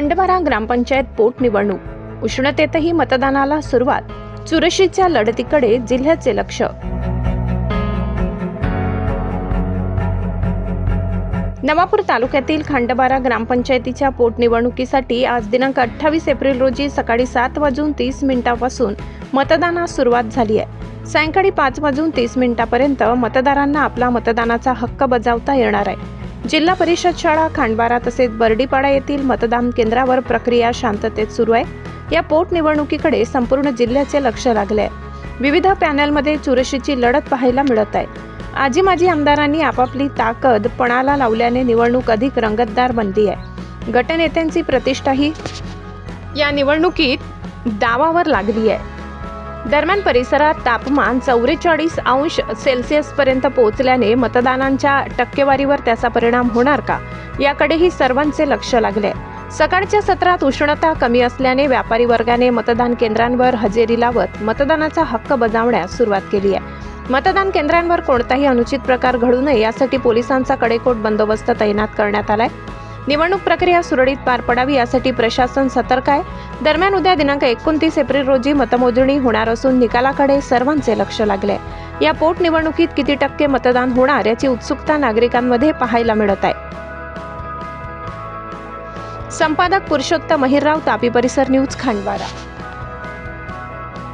खांडबारा ग्रामपंचायत पोटनिवडणूक, उष्णतेतही मतदानाला सुरुवात, चुरशीच्या लढतीकडे जिल्ह्याचे लक्ष। नवापूर तालुक्यातील खांडबारा ग्रामपंचायतीच्या पोटनिवडणुकीसाठी आज दिनांक 28 एप्रिल रोजी सकाळी 7:30 पासून मतदानास सुरुवात झाली आहे। सायंकाळी 5:30 पर्यंत मतदारांना आपला मतदानाचा हक्क बजावता येणार आहे। जिल्हा परिषद शाळा खांडबारा तसेच बर्डीपाडा येथील मतदान केंद्रावर प्रक्रिया शांततेत सुरू आहे। या पोटनिवडणुकीकडे संपूर्ण जिल्ह्याचे लक्ष लागले आहे। विविध पॅनलमध्ये चुरशीची लढत पाहायला मिळत आहे। आजी माजी आमदारांनी आपापली ताकद पणाला लावल्याने निवडणूक अधिक रंगतदार बनली आहे। गटनेत्यांची प्रतिष्ठाही या निवडणुकीत दावावर लागली आहे। दरम्यान परिसरात तापमान 44° पर्यंत पोहोचल्याने मतदानांच्या टक्केवारीवर त्याचा परिणाम होणार का, याकडेही सर्वांचे लक्ष लागले आहे। सकाळच्या सत्रात उष्णता कमी असल्याने व्यापारी वर्गाने मतदान केंद्रांवर हजेरी लावत मतदानाचा हक्क बजावण्यास सुरुवात केली आहे। मतदान केंद्रांवर कोणताही अनुचित प्रकार घडू नये यासाठी पोलिसांचा कडेकोट बंदोबस्त तैनात करण्यात आलाय। निवडणूक प्रक्रिया सुरळीत पार पडावी यासाठी प्रशासन सतर्क आहे। दरम्यान उद्या दिनांक 29 एप्रिल रोजी मतमोजणी होणार असून निकालाकडे सर्वांचे लक्ष लागले आहे। या पोटनिवडणुकीत किती टक्के मतदान होणार याची उत्सुकता नागरिकांमध्ये पाहायला मिळत आहे। संपादक पुरुषोत्तम महिरराव, तापी परिसर न्यूज, खांडबारा।